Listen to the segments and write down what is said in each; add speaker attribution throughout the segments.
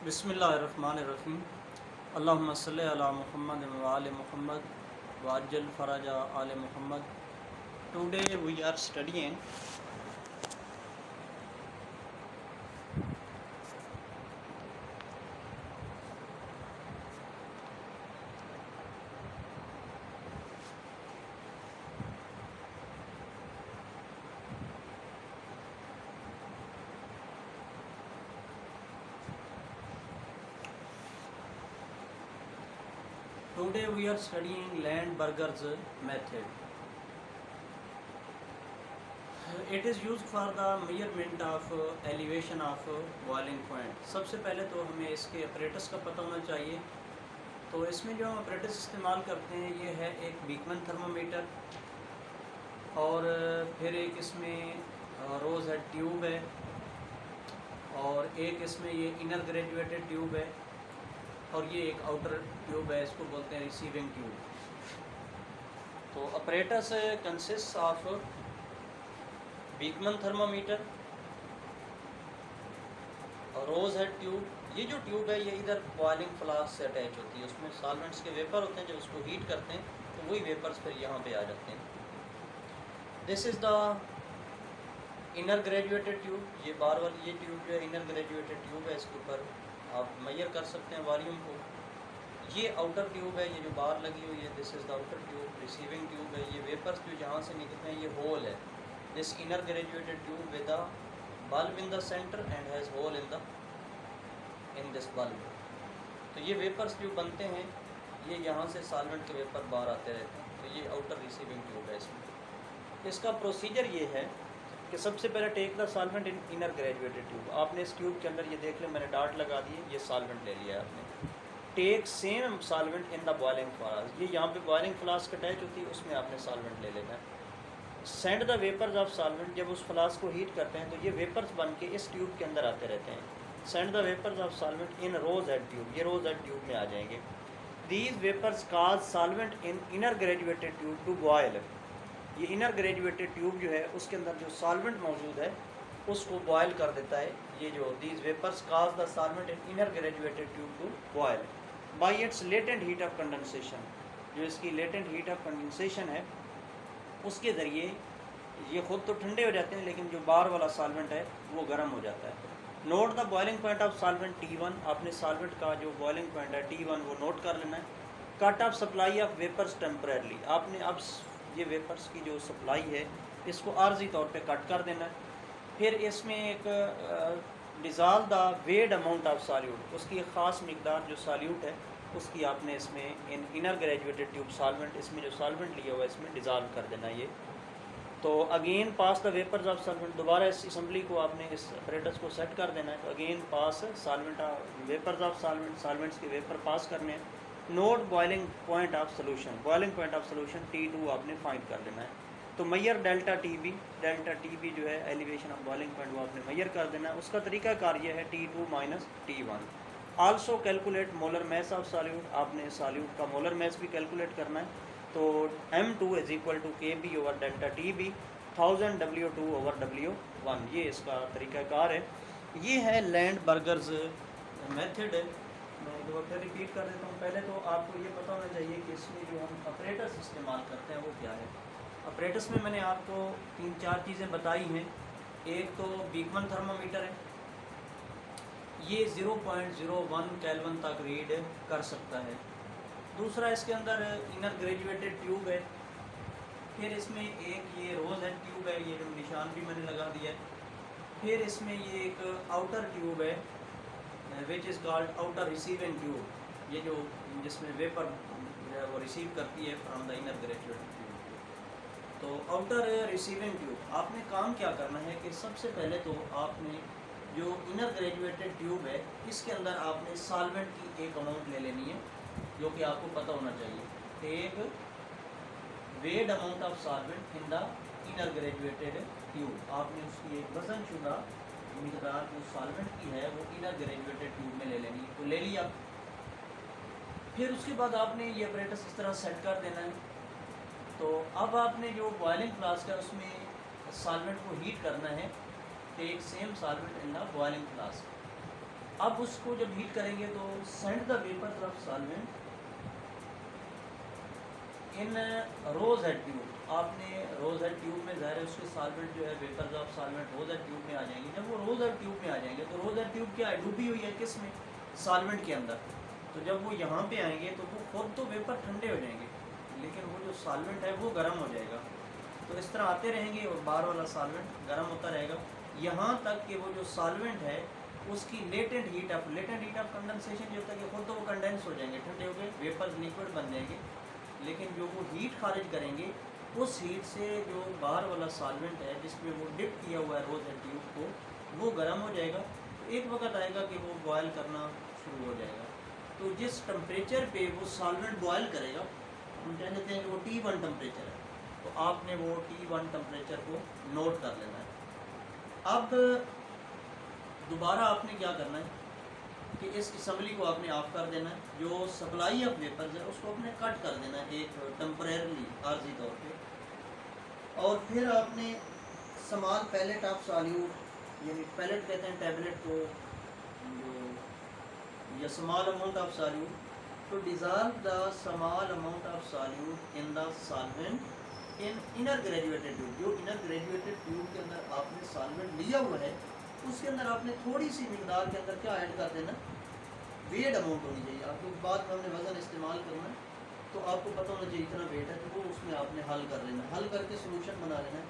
Speaker 1: बिस्मिल्लाहिर्रहमानिर्रहीम। अल्लाहुम्मा सल्लि अला मुहम्मद व आले मुहम्मद वअज्जल फरजा आले Muhammad. Today we are studying Landberger's method. It is used for the measurement of elevation of boiling point. सबसे पहले तो हमें इसके अपरेटस का पता होना चाहिए। तो इसमें जो हम अपरेटस इस्तेमाल करते हैं ये है एक बीकमन थर्मामीटर, और फिर एक इसमें रोज़ हेड ट्यूब है, और एक इसमें ये इनर ग्रेजुएटेड ट्यूब है, और ये एक आउटर ट्यूब है, इसको बोलते हैं रिसीविंग ट्यूब। तो apparatus consist of Beckmann thermometer, rose head tube. ये जो ट्यूब है ये इधर बॉइलिंग फ्लास्क से अटैच होती है, उसमें सॉल्वेंट्स के वेपर होते हैं, जब उसको हीट करते हैं तो वही वेपर्स फिर यहाँ पे आ जाते हैं। This is the inner graduated tube. ये बार वाली ये ट्यूब जो है इनर ग्रेजुएटेड ट्यूब है, इसके ऊपर आप मेजर कर सकते हैं वॉल्यूम को। ये आउटर ट्यूब है, ये जो बार लगी हुई है, this is the outer tube. Receiving tube है, ये वेपर्स जो जहाँ से निकलते हैं ये होल है। This inner graduated tube with the bulb in the centre and has hole in this bulb. तो ये वेपर्स जो बनते हैं ये यहाँ से सॉल्वेंट के वेपर बाहर आते रहते हैं। तो ये आउटर रिसीविंग ट्यूब है। इसमें इसका प्रोसीजर ये है कि सबसे पहले take the solvent in inner graduated tube. आपने इस ट्यूब के अंदर ये देख लें, मैंने डार्ट लगा दिए, ये सॉल्वेंट ले लिया आपने। Take same solvent in the boiling flask. ये यहाँ पे बॉइलिंग फ्लास्क अटैच होती है, उसमें आपने सॉल्वेंट ले लेना है। Send the vapours of solvent. जब उस फ्लास्क को हीट करते हैं तो ये वेपर्स बन के इस ट्यूब के अंदर आते रहते हैं। Send the vapours of solvent in rose head tube. ये रोज़ हेड ट्यूब में आ जाएंगे। These vapours cause solvent in inner graduated tube to boil. ये इनर ग्रेजुएटेड ट्यूब जो है उसके अंदर जो सॉल्वेंट मौजूद है उसको बॉयल कर देता है। ये जो these vapours cause the solvent in inner graduated tube to boil by its latent heat of condensation. जो इसकी लेटेंट हीट ऑफ कंडेंसेशन है उसके ज़रिए ये ख़ुद तो ठंडे हो जाते हैं, लेकिन जो बाहर वाला सॉल्वेंट है वो गर्म हो जाता है। Note the boiling point of solvent T1। आपने सॉल्वेंट का जो बॉइलिंग पॉइंट है T1 वो नोट कर लेना है। Cut off supply of vapours temporarily. आपने अब ये वेपर्स की जो सप्लाई है इसको आर्जी तौर पे कट कर देना है। फिर इसमें एक dissolve the weighed amount of solute. उसकी एक ख़ास मकदार जो सॉल्यूट है उसकी आपने इसमें इनर ग्रेजुएटेड ट्यूब सॉल्वेंट, इसमें जो सॉल्वेंट लिया हुआ है इसमें डिज़ॉल्व कर देना है ये। तो again pass the vapours of solvent. दोबारा इस असम्बली को आपने इस अपरेटस को सेट कर देना है। तो again pass solvent vapours of solvent, solvents के वेपर पास करने हैं। Note boiling point of solution. Boiling point of solution T2 आपने फाइंड कर लेना है। तो मैयर डेल्टा टी बी जो है एलिवेशन ऑफ बॉइलिंग पॉइंट वो आपने मैयर कर देना है। उसका तरीका कार्य है T2 minus T1। Also calculate molar mass of solute. आपने सॉल्यूट का मोलर मैस भी कैलकुलेट करना है। तो M2 is equal to KB over delta TB 1000 W2 over W1। ये इसका तरीक़ाकार है। ये है लैंडबर्गर्स मेथड। मैं एक बार फिर रिपीट कर देता हूँ। पहले तो आपको ये पता होना चाहिए कि इसमें जो हम अपरेटस इस्तेमाल करते हैं वो क्या है। अपरेटस में मैंने आपको 3-4 चीज़ें बताई हैं। एक तो बीकमन थर्मामीटर है, ये 0.01 केल्विन तक रीड कर सकता है। दूसरा इसके अंदर इनर ग्रेजुएटेड ट्यूब है। फिर इसमें एक ये रोज़ हेड ट्यूब है, ये जो निशान भी मैंने लगा दिया है। फिर इसमें ये एक आउटर ट्यूब है which is called outer receiving tube. ये जो जिसमें वेपर जो है वो रिसीव करती है from the inner graduated tube. तो आउटर रिसीविंग ट्यूब आपने काम क्या करना है कि सबसे पहले तो आपने जो इनर ग्रेजुएटेड ट्यूब है इसके अंदर आपने सॉल्वेंट की एक अमाउंट ले लेनी है, जो कि आपको पता होना चाहिए। एक weighed amount of solvent in the inner graduated tube. आपने उसकी एक वजन शुदा मकदार जो सॉल्वेंट की है वो इनर ग्रेजुएटेड ट्यूब में ले लेनी है। तो ले लिया। फिर उसके बाद आपने ये अपरेटस इस तरह सेट कर देना है। तो अब आपने जो बॉइलिंग फ्लास्क है उसमें सॉल्वेंट को हीट करना है। Take same solvent in the boiling flask. अब उसको जब हीट करेंगे तो send the vapours of solvent in rose head tube. आपने रोज हेड ट्यूब में ज़ाहिर है उसके सॉल्वेंट जो है vapours of solvent rose head tube में आ जाएंगे। जब वो रोज हेड ट्यूब में आ जाएंगे तो रोज हेड ट्यूब क्या है, डूबी हुई है किस में, सॉल्वेंट के अंदर। तो जब वो यहाँ पे आएंगे तो वो खुद तो वेपर ठंडे हो जाएंगे लेकिन वो जो सॉल्वेंट है वो गर्म हो जाएगा। तो इस तरह आते रहेंगे और बाहर वाला सॉल्वेंट गर्म होता रहेगा यहाँ तक कि वो जो सॉल्वेंट है उसकी लेटेंट हीट ऑफ कंडेंसेशन ये होता है कि खुद तो वो कंडेंस हो जाएंगे, ठंडे हो गए, वेपर्स लिक्विड बन जाएंगे। लेकिन जो वो हीट खारिज करेंगे उस हीट से जो बाहर वाला सॉल्वेंट है जिसमें वो डिप किया हुआ है रोज हेड ट्यूब को, वो गर्म हो जाएगा। तो एक वक्त आएगा कि वो बॉयल करना शुरू हो जाएगा। तो जिस टेम्परेचर पे वो सॉल्वेंट बॉयल करेगा हम कह देते हैं कि वो T1 टेम्परेचर है। तो आपने वो T1 टेम्परेचर को नोट कर लेना है। अब दोबारा आपने क्या करना है कि इस असम्बली को आपने ऑफ कर देना है। जो सप्लाई ऑफ वेपर्स है उसको आपने कट कर देना है एक टेम्परेरली आर्जी तौर पे। और फिर आपने स्मॉल पैलेट ऑफ सॉल्यूट यानी पैलेट कहते हैं टैबलेट को जो या small amount of solute to dissolve the small amount of solute in the solvent in inner graduated tube। जो inner graduated tube के अंदर आपने solvent लिया हुआ है उसके अंदर आपने थोड़ी सी मिकदार के अंदर क्या ऐड कर देना, वेट अमाउंट होनी चाहिए। आपको बाद में हमने वज़न इस्तेमाल करना है तो आपको पता होना चाहिए इतना वेट है, तो वो उसमें आपने हल कर लेना, हल करके सोल्यूशन बना लेना है।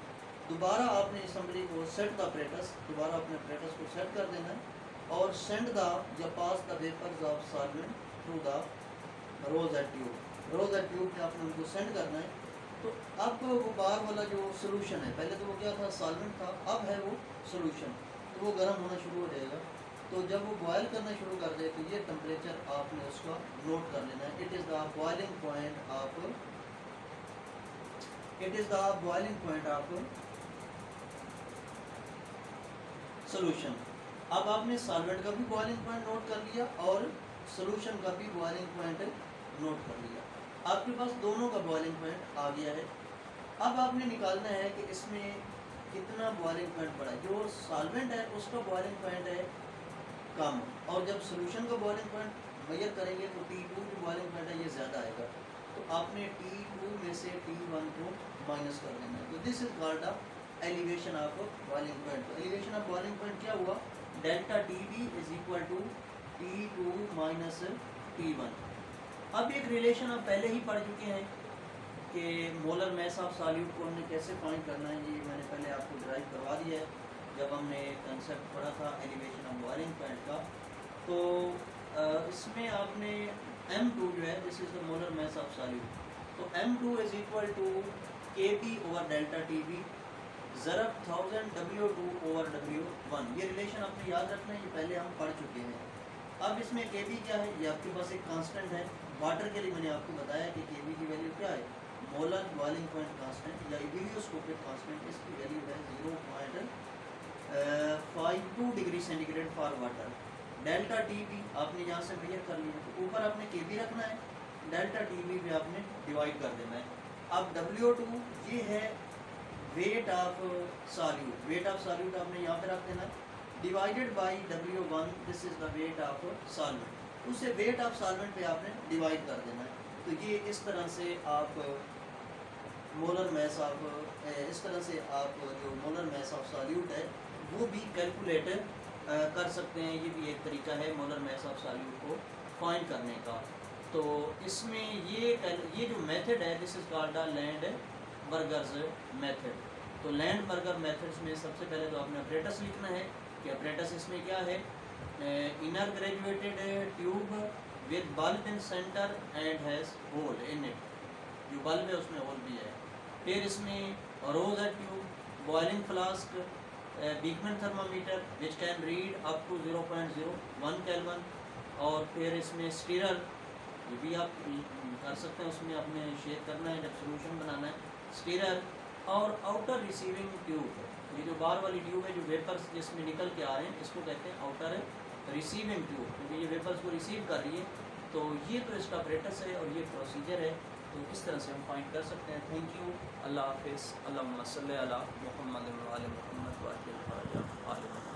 Speaker 1: दोबारा आपने असम्बली को सेट द अपरेटस, दोबारा अपने अपरेटस को सेट कर देना है और सेंड द या pass the vapours of solvent through the rose head tube. Rose head tube में आपने उनको सेंड करना है। तो अब वो बाहर वाला जो सोल्यूशन है, पहले तो वो क्या था, सॉल्वेंट था, अब है वो सोल्यूशन, तो वो गर्म होना शुरू हो जाएगा। तो जब वो बॉयल करना शुरू कर दे तो ये टेम्परेचर आपने उसका नोट कर लेना है। It is the boiling point of solution. अब आपने सॉल्वेंट का भी बॉइलिंग पॉइंट नोट कर लिया और सोल्यूशन का भी बॉइलिंग पॉइंट नोट कर लिया। आपके पास दोनों का बॉइलिंग पॉइंट आ गया है। अब आपने निकालना है कि इसमें कितना बॉइलिंग पॉइंट बढ़ा। जो सॉल्वेंट है उसका बॉइलिंग पॉइंट है कम और जब सोल्यूशन का बॉइलिंग पॉइंट मेजर करेंगे तो T2 जो बॉइलिंग पॉइंट है ये ज़्यादा आएगा। तो आपने T2 में से T1 को माइनस कर देना है। तो this is called the elevation of boiling point. तो एलिवेशन ऑफ बॉइलिंग पॉइंट क्या हुआ, delta TB is equal to T2 minus T1। अब एक रिलेशन आप पहले ही पढ़ चुके हैं कि मोलर मैस ऑफ सॉल्यूट को हमने कैसे फाइंड करना है, ये मैंने पहले आपको ड्राइव करवा दिया है जब हमने कंसेप्ट पढ़ा था एलिवेशन ऑफ बॉइलिंग पॉइंट का। तो इसमें आपने M2 जो है this is the molar mass of solute. तो M2 is equal to Kb over delta TB ज़रब 1000 W2 ओवर W1। ये रिलेशन आपने याद रखना है, ये पहले हम पढ़ चुके हैं। अब इसमें Kb क्या है, ये आपके पास एक कांस्टेंट है। वाटर के लिए मैंने आपको बताया कि Kb की वैल्यू क्या है, मोलर बॉइलिंग पॉइंट कांस्टेंट या इबिलियोस्कोपिक कांस्टेंट, इसकी वैल्यू है 0.52 degree centigrade for water. Delta TB आपने यहाँ से मेजर कर लिया, तो ऊपर आपने Kb रखना है, डेल्टा TB पे आपने डिवाइड कर देना है। अब W2 ये है weight of solute, weight of solute आपने यहाँ पे रख देना है, divided by W1 this is the weight of solvent. उसे वेट ऑफ सॉल्वेंट पे आपने डिवाइड कर देना है। तो ये इस तरह से आप मोलर मैस ऑफ जो मोलर मैस ऑफ सॉल्यूट है वो भी कैलकुलेट कर सकते हैं। ये भी एक तरीका है मोलर मैस ऑफ सॉल्यूट को फाइंड करने का। तो इसमें ये जो मेथड है this is called the Landsberger's method. तो लैंडबर्गर मेथड्स में सबसे पहले तो आपने अपरेटस लिखना है कि अपरेटस इसमें क्या है, inner graduated tube with bulb in centre and has hole in it. जो बल्ब है उसमें होल भी है। फिर इसमें rose head tube, boiling flask, Beckmann thermometer which can read up to 0.01 kelvin. और फिर इसमें स्टीरर, ये भी आप कर सकते हैं, उसमें आपने शेक करना है जब सोल्यूशन बनाना है, स्टीरर। और आउटर रिसीविंग ट्यूब, ये जो बाहर वाली ट्यूब है जो वेपर्स जिसमें निकल के आ रहे हैं इसको कहते हैं आउटर रिसीविंग ट्यूब, क्योंकि ये वेपर्स को रिसीव कर रही है। तो ये तो इसका अपरेटस है और ये प्रोसीजर है। तो इस तरह से हम फाइंड कर सकते हैं। थैंक यू, अल्लाह हाफिज़, अल्लाहुम्मा सल्ली अला मुहम्मद व आले मुहम्मद व आले